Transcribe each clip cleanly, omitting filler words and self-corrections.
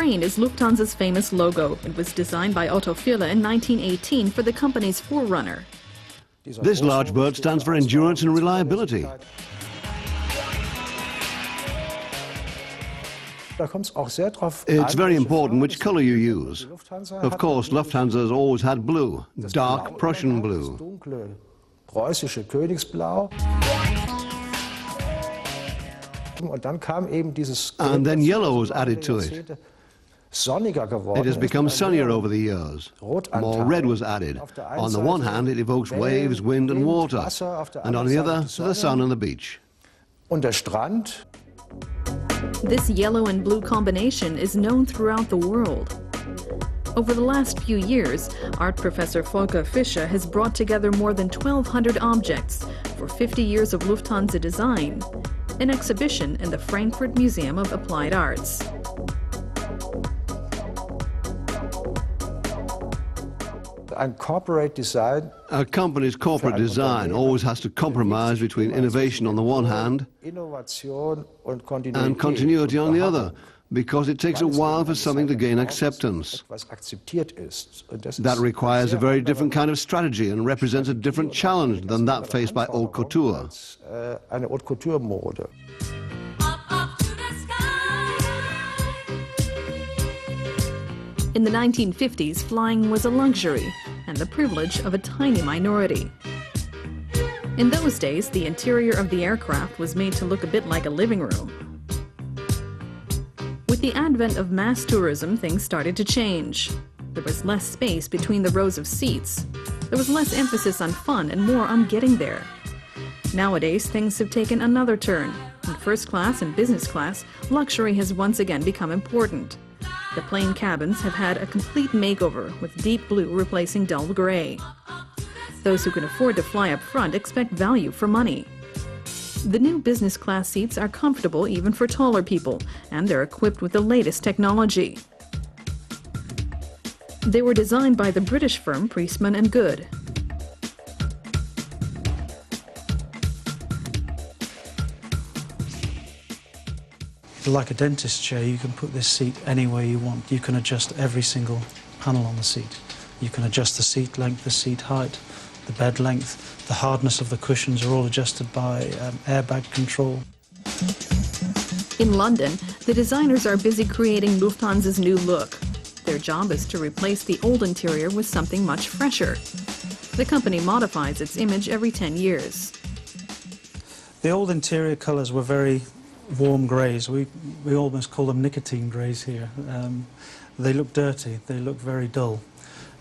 crane is Lufthansa's famous logo. It was designed by Otto Fürle in 1918 for the company's Forerunner. This large bird stands for endurance and reliability. It's very important which color you use. Of course, Lufthansa has always had blue, dark Prussian blue. And then yellow was added to it. It has become sunnier over the years. More red was added. On the one hand, it evokes waves, wind and water, and on the other, the sun and the beach. This yellow and blue combination is known throughout the world. Over the last few years, art professor Volker Fischer has brought together more than 1,200 objects for 50 years of Lufthansa design, an exhibition in the Frankfurt Museum of Applied Arts. A company's corporate design always has to compromise between innovation on the one hand and continuity on the other, because it takes a while for something to gain acceptance. That requires a very different kind of strategy and represents a different challenge than that faced by haute couture. In the 1950s, flying was a luxury and the privilege of a tiny minority. In those days, the interior of the aircraft was made to look a bit like a living room. With the advent of mass tourism, things started to change. There was less space between the rows of seats. There was less emphasis on fun and more on getting there. Nowadays, things have taken another turn. In first class and business class, luxury has once again become important. The plane cabins have had a complete makeover, with deep blue replacing dull gray. Those who can afford to fly up front expect value for money. The new business class seats are comfortable even for taller people, and they're equipped with the latest technology. They were designed by the British firm Priestman & Good. Like a dentist chair, you can put this seat anywhere you want. You can adjust every single panel on the seat. You can adjust the seat length, the seat height, the bed length, the hardness of the cushions are all adjusted by airbag control. In London, the designers are busy creating Lufthansa's new look. Their job is to replace the old interior with something much fresher. The company modifies its image every 10 years. The old interior colours were very warm greys. We almost call them nicotine greys here. They look dirty, they look very dull.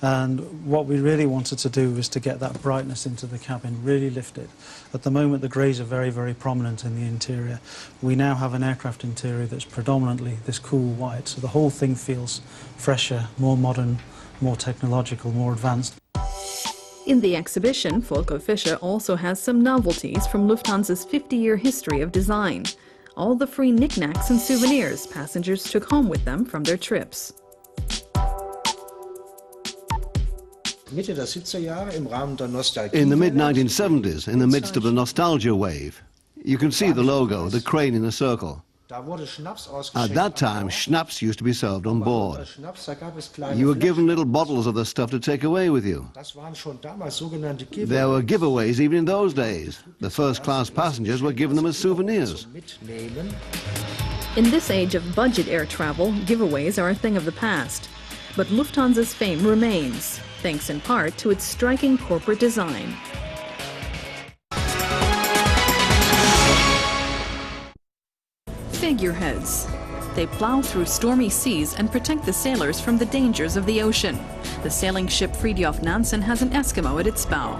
And what we really wanted to do was to get that brightness into the cabin, really lift it. At the moment the greys are very, very prominent in the interior. We now have an aircraft interior that's predominantly this cool white, so the whole thing feels fresher, more modern, more technological, more advanced. In the exhibition, Volker Fischer also has some novelties from Lufthansa's 50-year history of design. All the free knickknacks and souvenirs passengers took home with them from their trips. In the mid-1970s, in the midst of the nostalgia wave, you can see the logo, the crane in a circle. At that time, schnapps used to be served on board. You were given little bottles of the stuff to take away with you. There were giveaways even in those days. The first-class passengers were given them as souvenirs. In this age of budget air travel, giveaways are a thing of the past. But Lufthansa's fame remains, thanks in part to its striking corporate design. Figureheads. They plow through stormy seas and protect the sailors from the dangers of the ocean. The sailing ship Fridtjof Nansen has an Eskimo at its bow.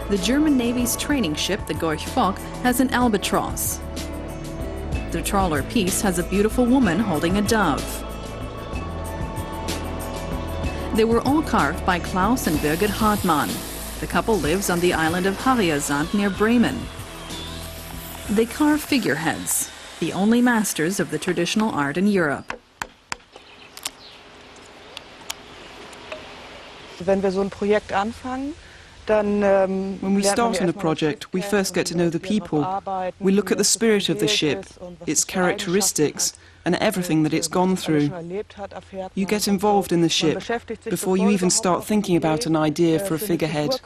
The German Navy's training ship, the Gorch Fock, has an albatross. The trawler Peace has a beautiful woman holding a dove. They were all carved by Klaus and Birgit Hartmann. The couple lives on the island of Harriasand near Bremen. They carve figureheads, the only masters of the traditional art in Europe. Wenn wir so ein Projekt anfangen, When we start on a project, we first get to know the people. We look at the spirit of the ship, its characteristics, and everything that it's gone through. You get involved in the ship before you even start thinking about an idea for a figurehead.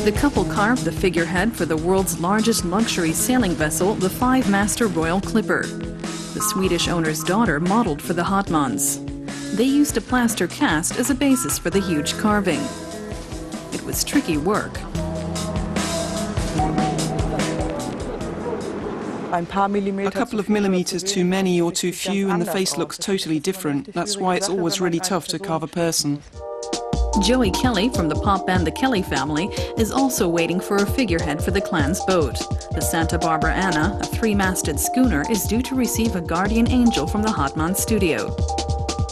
The couple carved the figurehead for the world's largest luxury sailing vessel, the 5-master Royal Clipper. The Swedish owner's daughter modeled for the Hartmanns. They used a plaster cast as a basis for the huge carving. It was tricky work. A couple of millimeters too many or too few and the face looks totally different. That's why it's always really tough to carve a person. Joey Kelly from the pop band The Kelly Family is also waiting for a figurehead for the clan's boat. The Santa Barbara Anna, a 3-masted schooner, is due to receive a guardian angel from the Hartmann studio.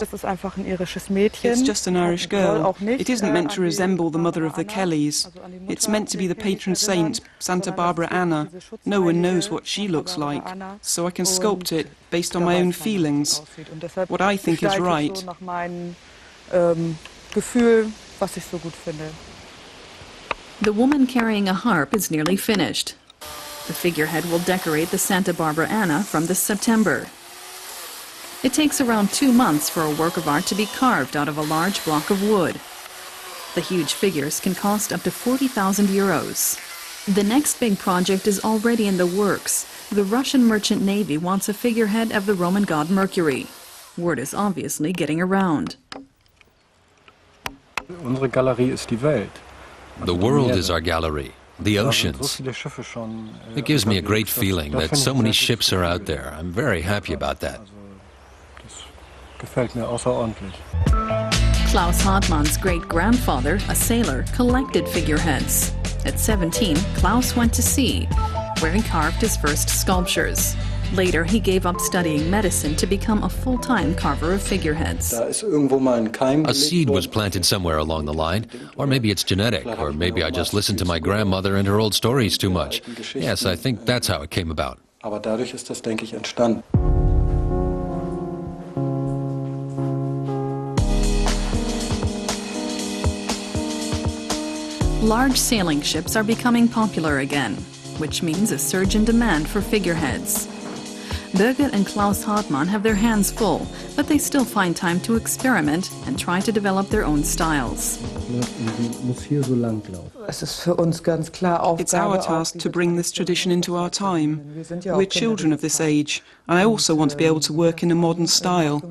It's just an Irish girl. It isn't meant to resemble the mother of the Kellys. It's meant to be the patron saint, Santa Barbara Anna. No one knows what she looks like, so I can sculpt it based on my own feelings, what I think is right. The woman carrying a harp is nearly finished. The figurehead will decorate the Santa Barbara Anna from this September. It takes around 2 months for a work of art to be carved out of a large block of wood. The huge figures can cost up to 40,000 euros. The next big project is already in the works. The Russian merchant navy wants a figurehead of the Roman god Mercury. Word is obviously getting around. The world is our gallery, the oceans. It gives me a great feeling that so many ships are out there. I'm very happy about that. Klaus Hartmann's great-grandfather, a sailor, collected figureheads. At 17, Klaus went to sea, where he carved his first sculptures. Later, he gave up studying medicine to become a full-time carver of figureheads. A seed was planted somewhere along the line, or maybe it's genetic, or maybe I just listened to my grandmother and her old stories too much. Yes, I think that's how it came about. Large sailing ships are becoming popular again, which means a surge in demand for figureheads. Birgit and Klaus Hartmann have their hands full, but they still find time to experiment and try to develop their own styles. It's our task to bring this tradition into our time. We're children of this age, and I also want to be able to work in a modern style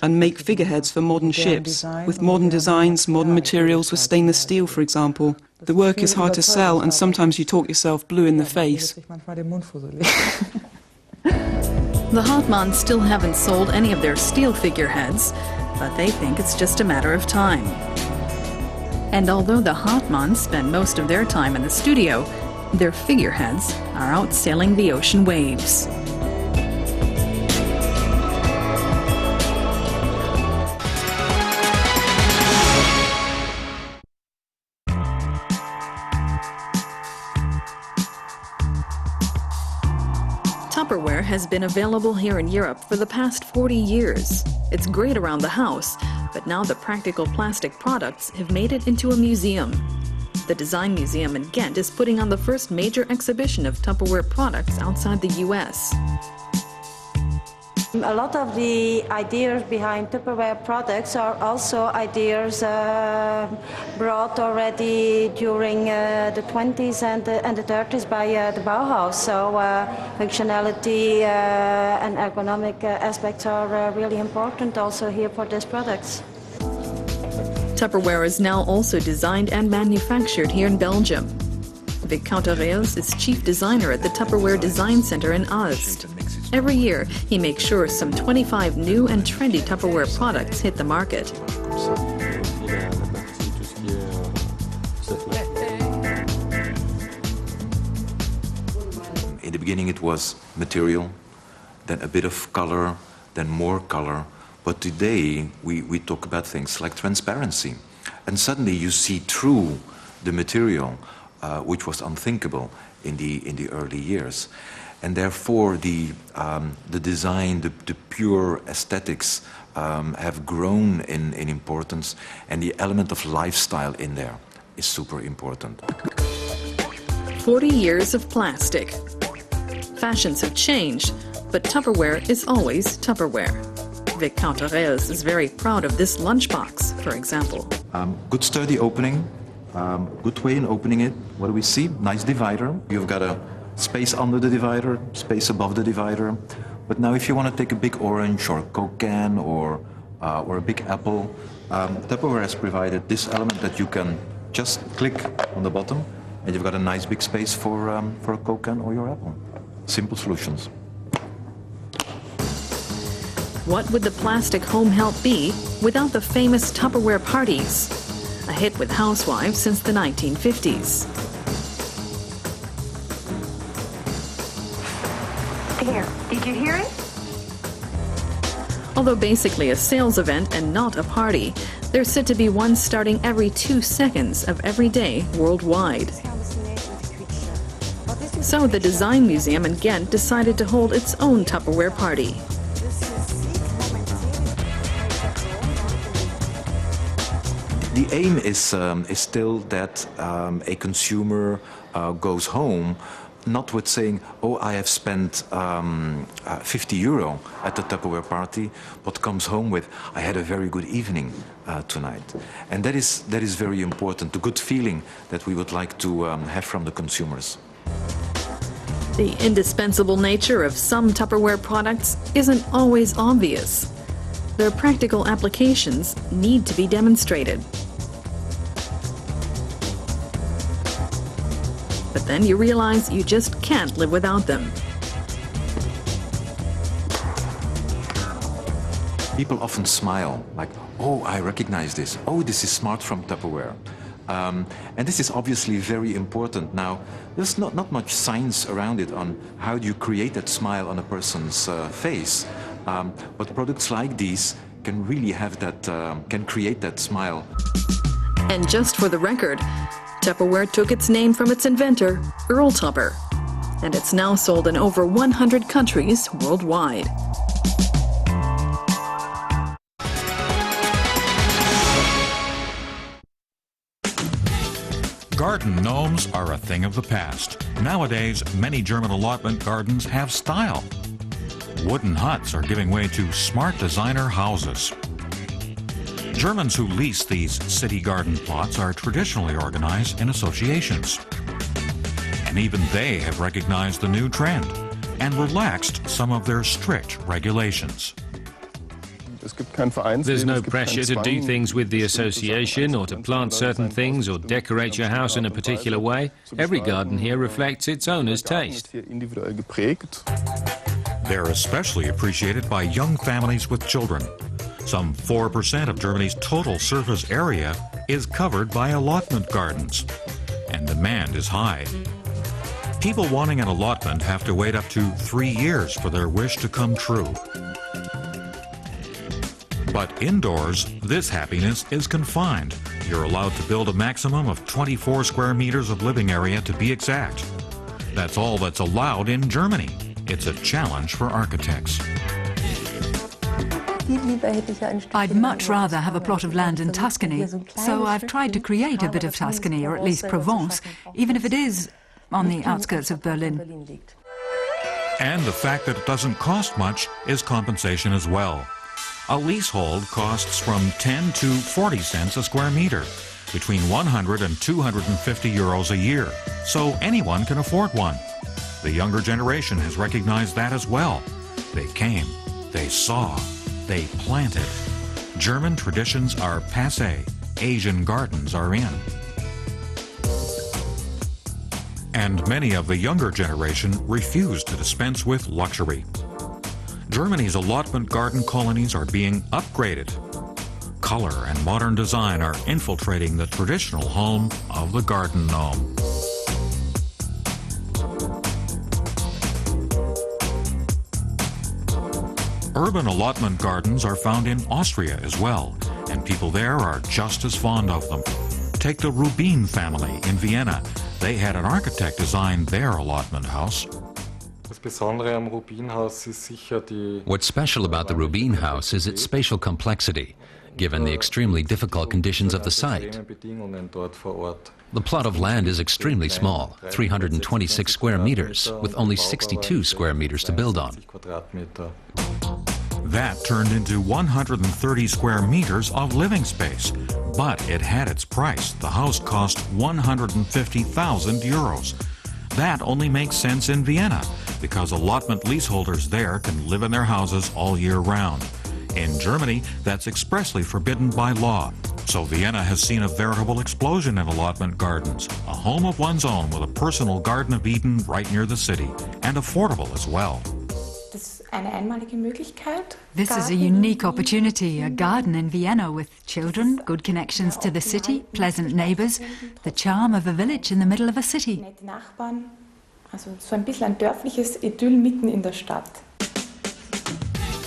and make figureheads for modern ships, with modern designs, modern materials, with stainless steel, for example. The work is hard to sell, and sometimes you talk yourself blue in the face. The Hartmanns still haven't sold any of their steel figureheads, but they think it's just a matter of time. And although the Hartmanns spend most of their time in the studio, their figureheads are out sailing the ocean waves. Tupperware has been available here in Europe for the past 40 years. It's great around the house, but now the practical plastic products have made it into a museum. The Design Museum in Ghent is putting on the first major exhibition of Tupperware products outside the US. A lot of the ideas behind Tupperware products are also ideas brought already during the 20s and the 30s by the Bauhaus. So functionality and ergonomic aspects are really important also here for these products. Tupperware is now also designed and manufactured here in Belgium. Vic Coutereus is chief designer at the Tupperware Design Center in Aalst. Every year, he makes sure some 25 new and trendy Tupperware products hit the market. In the beginning it was material, then a bit of color, then more color. But today we talk about things like transparency. And suddenly you see through the material which was unthinkable in the early years. And therefore, the design, the pure aesthetics have grown in importance, and the element of lifestyle in there is super important. 40 years of plastic. Fashions have changed, but Tupperware is always Tupperware. Vic Cauterels is very proud of this lunchbox, for example. Good sturdy opening, good way in opening it. What do we see? Nice divider. You've got a space under the divider, space above the divider. But now if you want to take a big orange or a Coke can or a big apple, Tupperware has provided this element that you can just click on the bottom, and you've got a nice big space for a Coke can or your apple. Simple solutions. What would the plastic home help be without the famous Tupperware parties? A hit with housewives since the 1950s. There, did you hear it? Although basically a sales event and not a party, there's said to be one starting every 2 seconds of every day worldwide. So the Design Museum in Ghent decided to hold its own Tupperware party. The aim is still that a consumer goes home not with saying, oh, I have spent €50 at the Tupperware party, but comes home with, I had a very good evening tonight. And that is very important, the good feeling that we would like to have from the consumers. The indispensable nature of some Tupperware products isn't always obvious. Their practical applications need to be demonstrated. But then you realize you just can't live without them. People often smile, like, oh, I recognize this. Oh, this is smart from Tupperware. And this is obviously very important. Now, there's not much science around it on how do you create that smile on a person's face. But products like these can really have that, can create that smile. And just for the record, Tupperware took its name from its inventor, Earl Tupper, and it's now sold in over 100 countries worldwide. Garden gnomes are a thing of the past. Nowadays, many German allotment gardens have style. Wooden huts are giving way to smart designer houses. Germans who lease these city garden plots are traditionally organized in associations. And even they have recognized the new trend and relaxed some of their strict regulations. There's no pressure to do things with the association or to plant certain things or decorate your house in a particular way. Every garden here reflects its owner's taste. They're especially appreciated by young families with children. Some 4% of Germany's total surface area is covered by allotment gardens, and demand is high. People wanting an allotment have to wait up to 3 years for their wish to come true. But indoors, this happiness is confined. You're allowed to build a maximum of 24 square meters of living area to be exact. That's all that's allowed in Germany. It's a challenge for architects. I'd much rather have a plot of land in Tuscany, so I've tried to create a bit of Tuscany, or at least Provence, even if it is on the outskirts of Berlin. And the fact that it doesn't cost much is compensation as well. A leasehold costs from 10 to 40 cents a square meter, between 100 and 250 euros a year, so anyone can afford one. The younger generation has recognized that as well. They came, they saw, they planted. German traditions are passé. Asian gardens are in. And many of the younger generation refuse to dispense with luxury. Germany's allotment garden colonies are being upgraded. Color and modern design are infiltrating the traditional home of the garden gnome. Urban allotment gardens are found in Austria as well, and people there are just as fond of them. Take the Rubin family in Vienna. they had an architect design their allotment house. What's special about the Rubin house is its spatial complexity, given the extremely difficult conditions of the site. The plot of land is extremely small, 326 square meters, with only 62 square meters to build on. That turned into 130 square meters of living space, but it had its price. The house cost 150,000 euros. That only makes sense in Vienna, because allotment leaseholders there can live in their houses all year round. In Germany, that's expressly forbidden by law. So Vienna has seen a veritable explosion in allotment gardens, a home of one's own with a personal Garden of Eden right near the city, and affordable as well. This is a unique opportunity, a garden in Vienna with children, good connections to the city, pleasant neighbours, the charm of a village in the middle of a city.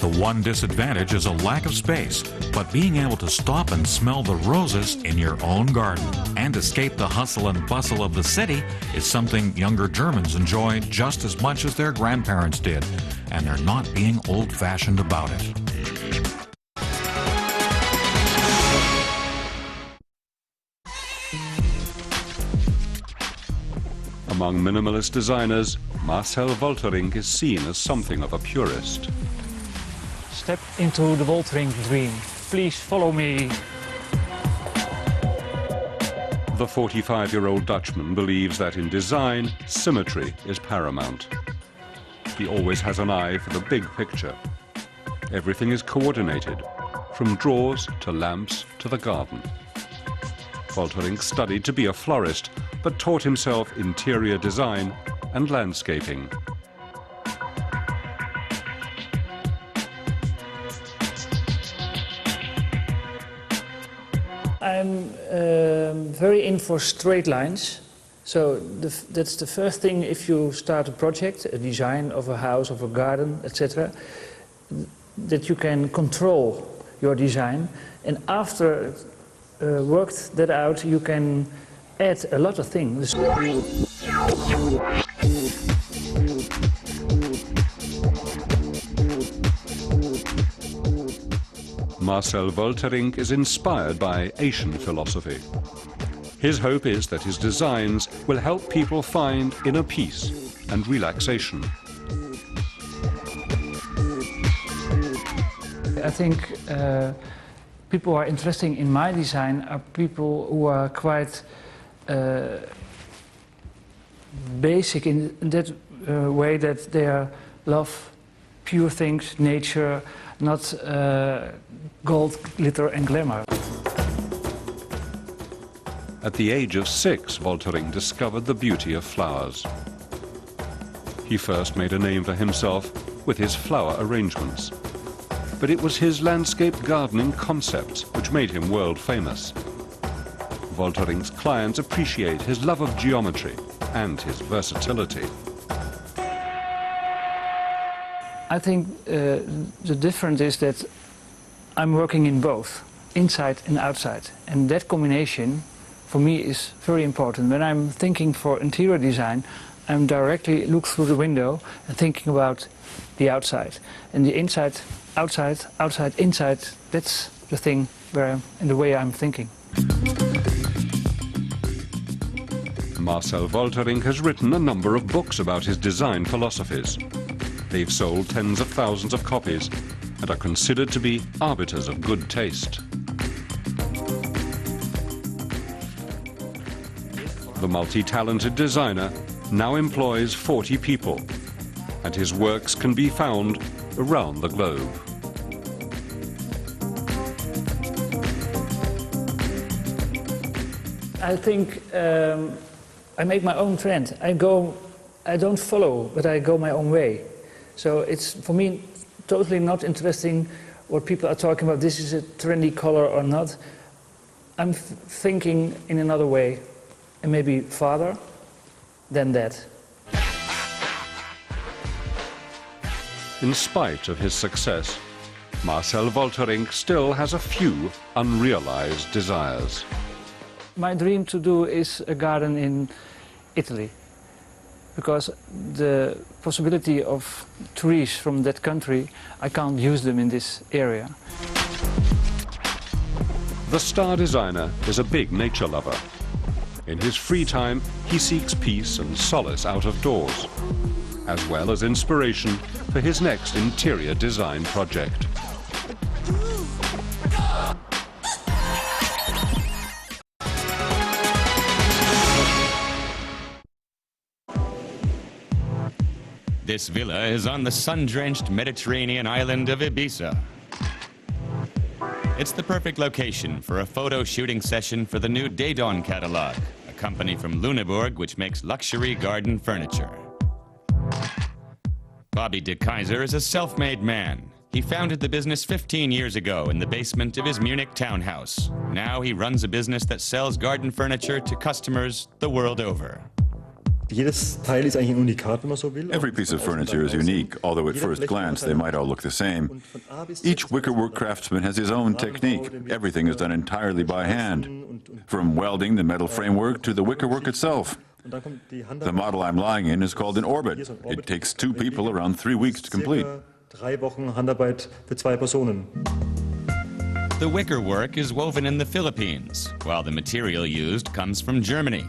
The one disadvantage is a lack of space, but being able to stop and smell the roses in your own garden and escape the hustle and bustle of the city is something younger Germans enjoy just as much as their grandparents did, and they're not being old-fashioned about it. Among minimalist designers, Marcel Woltering is seen as something of a purist. Step into the Woltering dream. Please follow me. The 45-year-old Dutchman believes that in design, symmetry is paramount. He always has an eye for the big picture. Everything is coordinated, from drawers to lamps to the garden. Woltering studied to be a florist, but taught himself interior design and landscaping. I'm very in for straight lines. So that's the first thing if you start a project, a design of a house, of a garden, etc., that you can control your design. And after worked that out, you can add a lot of things. Marcel Woltering is inspired by Asian philosophy. His hope is that his designs will help people find inner peace and relaxation. I think people who are interested in my design are people who are quite basic in that way that they love pure things, nature, not gold, glitter and glamour. At the age of 6, Woltering discovered the beauty of flowers. He first made a name for himself with his flower arrangements. But it was his landscape gardening concepts which made him world famous. Woltering's clients appreciate his love of geometry and his versatility. I think the difference is that I'm working in both, inside and outside. And that combination, for me, is very important. When I'm thinking for interior design, I'm directly look through the window and thinking about the outside. And the inside, outside, outside, inside, that's the thing where in the way I'm thinking. Marcel Woltering has written a number of books about his design philosophies. They've sold tens of thousands of copies and are considered to be arbiters of good taste. The multi-talented designer now employs 40 people, and his works can be found around the globe. I think I make my own trend. I don't follow, but I go my own way. So it's, for me, totally not interesting what people are talking about, this is a trendy color or not. I'm thinking in another way, and maybe farther than that. In spite of his success, Marcel Woltering still has a few unrealized desires. My dream to do is a garden Italy, because the possibility of trees from that country, I can't use them in this area. The star designer is a big nature lover. In his free time, he seeks peace and solace out of doors, as well as inspiration for his next interior design project. This villa is on the sun-drenched Mediterranean island of Ibiza. It's the perfect location for a photo shooting session for the new Dedon catalog, a company from Lüneburg which makes luxury garden furniture. Bobby de Keyser is a self-made man. He founded the business 15 years ago in the basement of his Munich townhouse. Now he runs a business that sells garden furniture to customers the world over. Every piece of furniture is unique, although at first glance they might all look the same. Each wickerwork craftsman has his own technique. Everything is done entirely by hand, from welding the metal framework to the wickerwork itself. The model I'm lying in is called an orbit. It takes 2 people around 3 weeks to complete. The wickerwork is woven in the Philippines, while the material used comes from Germany.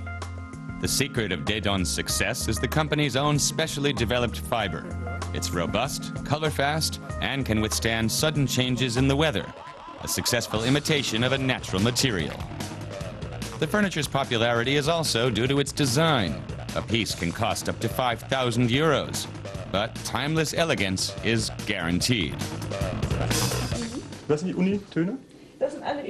The secret of Dedon's success is the company's own specially developed fiber. It's robust, color-fast, and can withstand sudden changes in the weather, a successful imitation of a natural material. The furniture's popularity is also due to its design. A piece can cost up to 5,000 euros, but timeless elegance is guaranteed.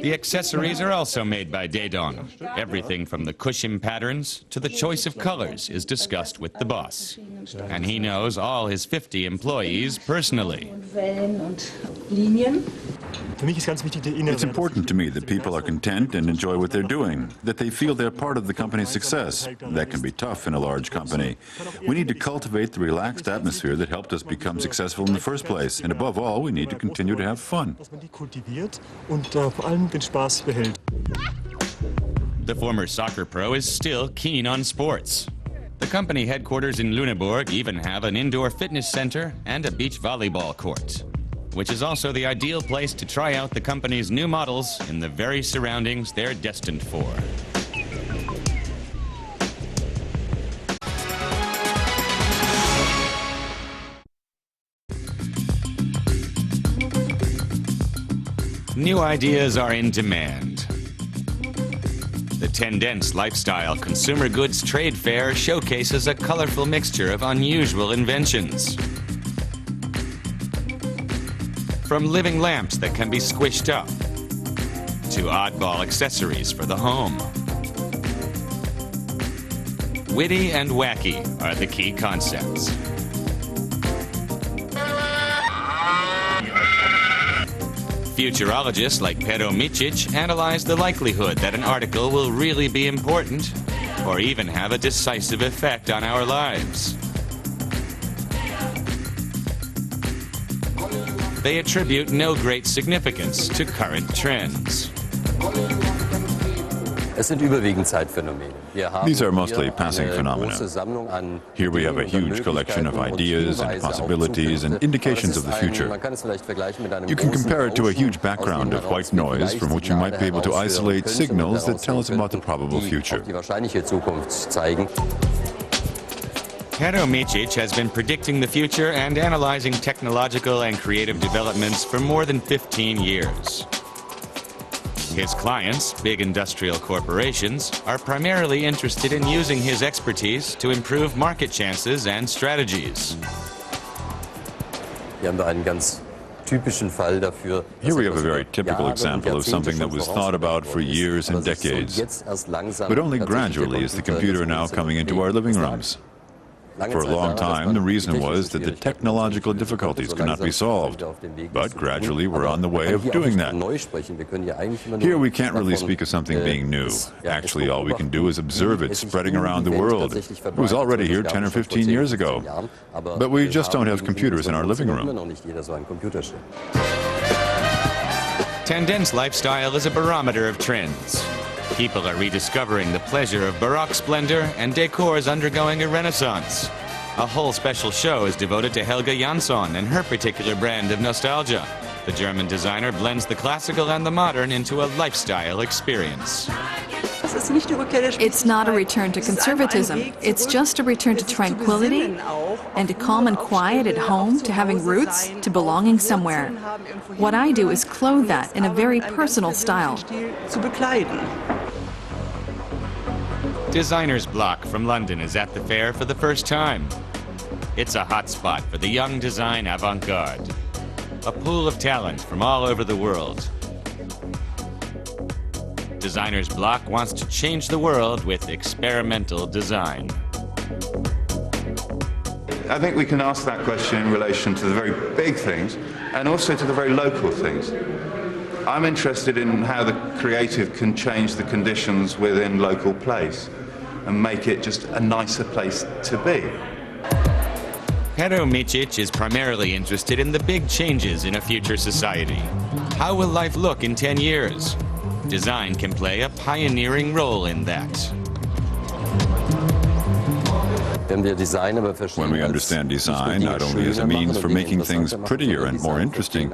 The accessories are also made by Dedon. Everything from the cushion patterns to the choice of colors is discussed with the boss. And he knows all his 50 employees personally. It's important to me that people are content and enjoy what they're doing, that they feel they're part of the company's success. That can be tough in a large company. We need to cultivate the relaxed atmosphere that helped us become successful in the first place. And above all, we need to continue to have fun. The former soccer pro is still keen on sports. The company headquarters in Lüneburg even have an indoor fitness center and a beach volleyball court, which is also the ideal place to try out the company's new models in the very surroundings they're destined for. New ideas are in demand. The Tendenz Lifestyle Consumer Goods Trade Fair showcases a colorful mixture of unusual inventions. From living lamps that can be squished up, to oddball accessories for the home. Witty and wacky are the key concepts. Futurologists like Pero Micic analyze the likelihood that an article will really be important or even have a decisive effect on our lives. They attribute no great significance to current trends. These are mostly passing phenomena. Here we have a huge collection of ideas and possibilities and indications of the future. You can compare it to a huge background of white noise from which you might be able to isolate signals that tell us about the probable future. Pero Micic has been predicting the future and analyzing technological and creative developments for more than 15 years. His clients, big industrial corporations, are primarily interested in using his expertise to improve market chances and strategies. Here we have a very typical example of something that was thought about for years and decades. But only gradually is the computer now coming into our living rooms. For a long time, the reason was that the technological difficulties could not be solved. But gradually, we're on the way of doing that. Here, we can't really speak of something being new. Actually, all we can do is observe it spreading around the world. It was already here 10 or 15 years ago. But we just don't have computers in our living room. Tendenz Lifestyle is a barometer of trends. People are rediscovering the pleasure of Baroque splendor, and decor is undergoing a renaissance. A whole special show is devoted to Helga Jansson and her particular brand of nostalgia. The German designer blends the classical and the modern into a lifestyle experience. It's not a return to conservatism. It's just a return to tranquility and to calm and quiet at home, to having roots, to belonging somewhere. What I do is clothe that in a very personal style. Designer's Block from London is at the fair for the first time. It's a hotspot for the young design avant-garde. A pool of talent from all over the world. Designer's Block wants to change the world with experimental design. I think we can ask that question in relation to the very big things and also to the very local things. I'm interested in how the creative can change the conditions within local place and make it just a nicer place to be. Pero Micic is primarily interested in the big changes in a future society. How will life look in 10 years? Design can play a pioneering role in that. When we understand design, not only as a means for making things prettier and more interesting,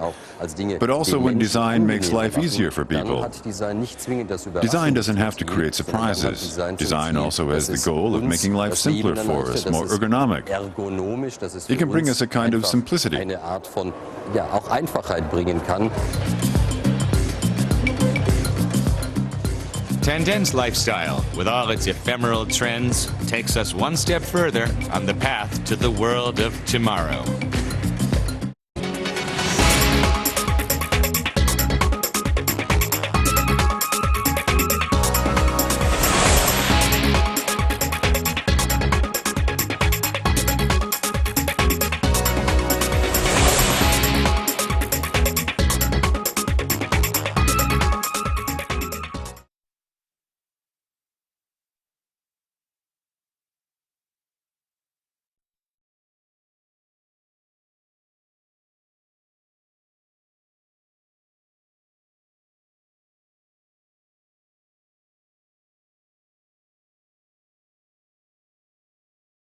but also when design makes life easier for people. Design doesn't have to create surprises. Design also has the goal of making life simpler for us, more ergonomic. It can bring us a kind of simplicity. Tendenz Lifestyle, with all its ephemeral trends, takes us one step further on the path to the world of tomorrow.